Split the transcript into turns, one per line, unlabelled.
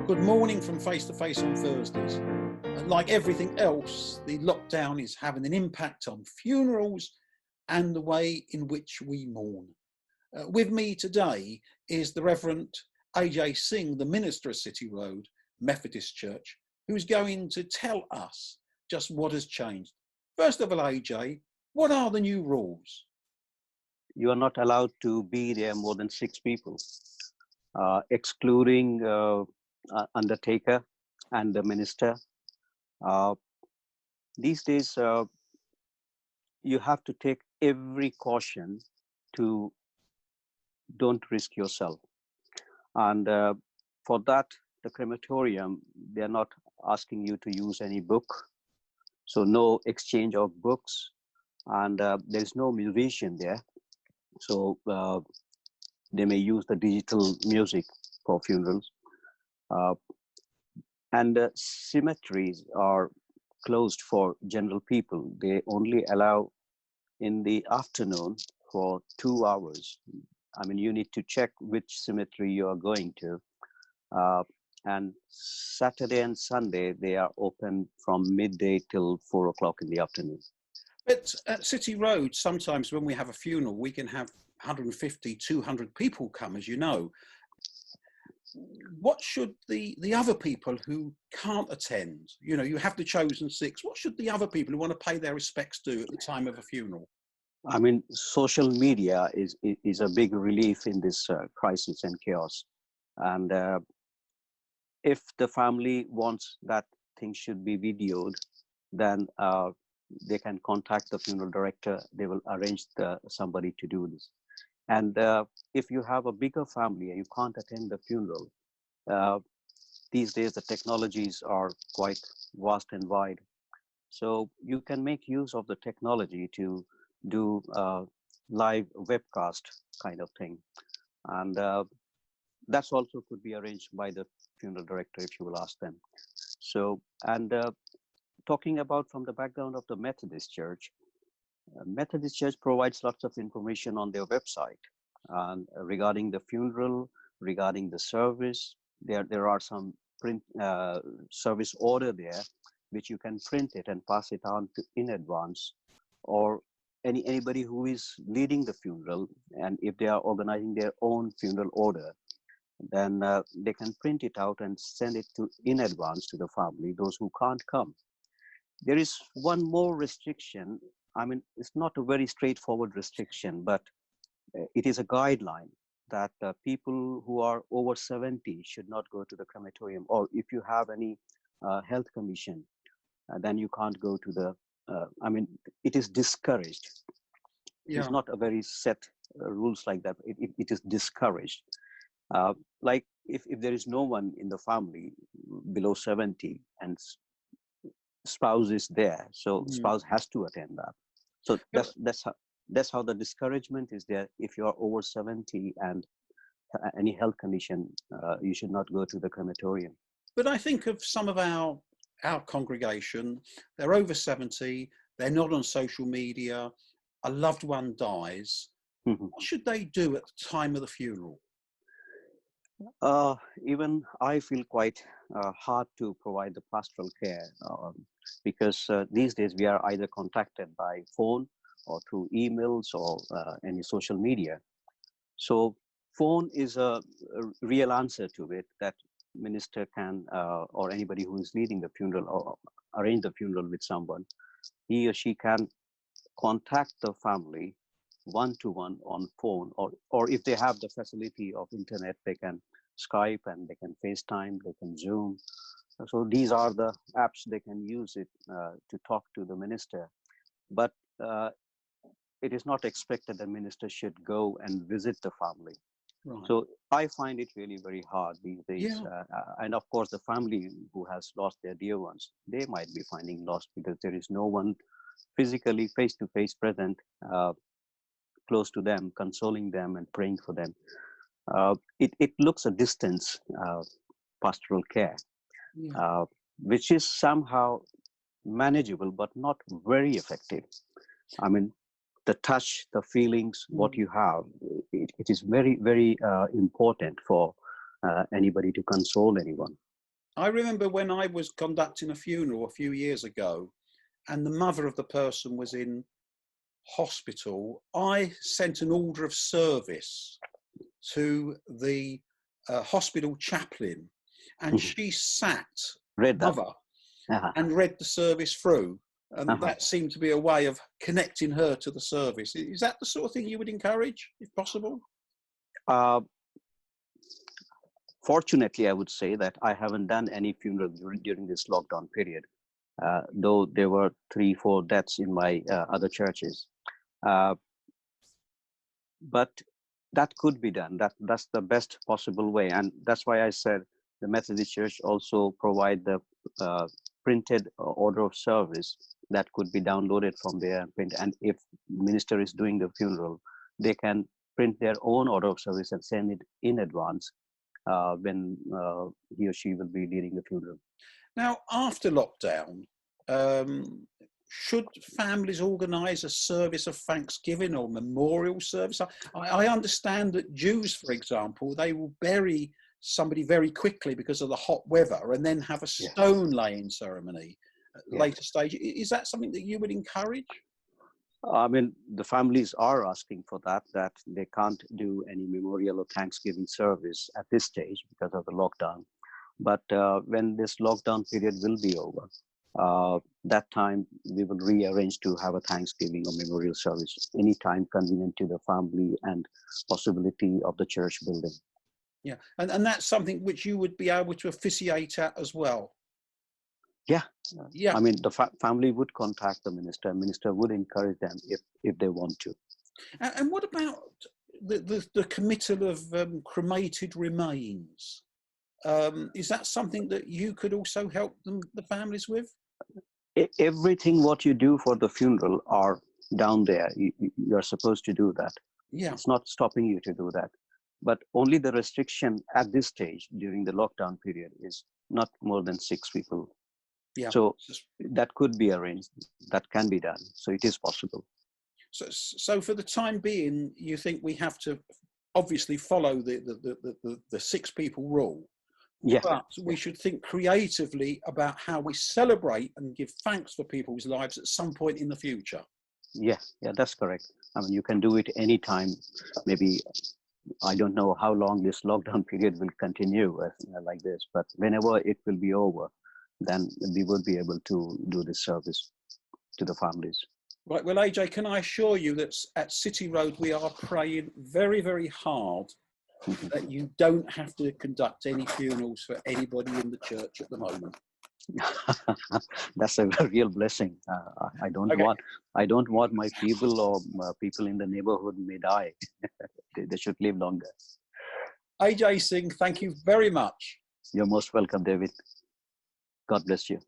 Good morning from Face to Face on Thursdays. Like everything else, the lockdown is having an impact on funerals and the way in which we mourn. With me today is the Reverend Ajay Singh, the minister of City Road Methodist Church, who's going to tell us just what has changed. First of all, Ajay, what are the new rules?
You are not allowed to be there more than 6 people, excluding undertaker and the minister. These days, you have to take every caution to don't risk yourself. And for that, the crematorium, they're not asking you to use any book. So no exchange of books, and there's no musician there. So they may use the digital music for funerals. And cemeteries are closed for general people. They only allow in the afternoon for 2 hours. I mean, you need to check which cemetery you are going to. And Saturday and Sunday, they are open from midday till 4 o'clock in the afternoon.
But at City Road, sometimes when we have a funeral, we can have 150, 200 people come, as you know. What should the other people who can't attend, you know, you have the chosen 6, what should the other people who want to pay their respects do at the time of a funeral?
I mean, social media is a big relief in this crisis and chaos. And if the family wants that thing should be videoed, then they can contact the funeral director. They will arrange somebody to do this. And if you have a bigger family and you can't attend the funeral, these days the technologies are quite vast and wide. So you can make use of the technology to do live webcast kind of thing. And that's also could be arranged by the funeral director if you will ask them. So, and talking about from the background of the Methodist Church provides lots of information on their website and regarding the funeral, regarding the service. There are some print service order there, which you can print it and pass it on in advance, or anybody who is leading the funeral, and if they are organizing their own funeral order, then they can print it out and send it in advance to the family, those who can't come. There is one more restriction. I mean, it's not a very straightforward restriction, but it is a guideline that people who are over 70 should not go to the crematorium, or if you have any health condition, then you can't go to the, I mean, it is discouraged. Yeah. It's not a very set rules like that. It is discouraged. Like if there is no one in the family below 70 and spouse is there, so spouse has to attend that. So that's how the discouragement is there. If you are over 70 and any health condition, you should not go to the crematorium.
But I think of some of our congregation, they're over 70, they're not on social media, a loved one dies. Mm-hmm. What should they do at the time of the funeral?
Even I feel quite hard to provide the pastoral care because these days we are either contacted by phone or through emails or any social media. So phone is a real answer to it, that minister can or anybody who is leading the funeral or arrange the funeral with someone, he or she can contact the family one-to-one on phone, or if they have the facility of internet, they can Skype and they can FaceTime, they can Zoom. So these are the apps they can use it to talk to the minister. But it is not expected the minister should go and visit the family. Right. So I find it really very hard these days. Yeah. And of course, the family who has lost their dear ones, they might be finding lost because there is no one physically face-to-face present close to them, consoling them and praying for them. It looks a distance pastoral care, yeah. Which is somehow manageable, but not very effective. I mean, the touch, the feelings, what you have, it is very, very important for anybody to console anyone.
I remember when I was conducting a funeral a few years ago, and the mother of the person was in hospital, I sent an order of service to the hospital chaplain, and
Mhm.
she sat
Read that.
mother
Uh-huh.
and read the service through. And
Uh-huh.
that seemed to be a way of connecting her to the service. Is that the sort of thing you would encourage, if possible?
Uh, Fortunately, I would say that I haven't done any funeral during this lockdown period, though there were 3, 4 deaths in my other churches. Uh, but that could be done. That's the best possible way, and that's why I said the Methodist Church also provide the printed order of service that could be downloaded from there and print. And if minister is doing the funeral, they can print their own order of service and send it in advance when he or she will be leading the funeral.
Now, after lockdown, um, should families organise a service of thanksgiving or memorial service? I understand that Jews, for example, they will bury somebody very quickly because of the hot weather and then have a
Yeah.
stone laying ceremony at a
Yeah.
later stage. Is that something that you would encourage?
I mean, the families are asking for that they can't do any memorial or Thanksgiving service at this stage because of the lockdown. But when this lockdown period will be over, that time we will rearrange to have a Thanksgiving or memorial service anytime convenient to the family and possibility of the church building.
Yeah, and that's something which you would be able to officiate at as well.
Yeah.
Yeah.
I mean, the family would contact the minister. Minister would encourage them if they want to.
And what about the committal of cremated remains? Is that something that you could also help the families with?
Everything what you do for the funeral are down there. You're supposed to do that.
Yeah.
It's not stopping you to do that. But only the restriction at this stage during the lockdown period is not more than 6 people.
Yeah.
So that could be arranged. That can be done. So it is possible.
So for the time being, you think we have to obviously follow the 6 people rule.
Yeah.
But we should think creatively about how we celebrate and give thanks for people's lives at some point in the future.
Yeah, that's correct. I mean, you can do it anytime. Maybe, I don't know how long this lockdown period will continue like this, but whenever it will be over, then we would be able to do this service to the families.
Right, well, AJ, can I assure you that at City Road, we are praying very, very hard that you don't have to conduct any funerals for anybody in the church at the moment.
That's a real blessing. I don't want my people or people in the neighborhood may die. They should live longer.
Ajay Singh, thank you very much.
You're most welcome, David. God bless you.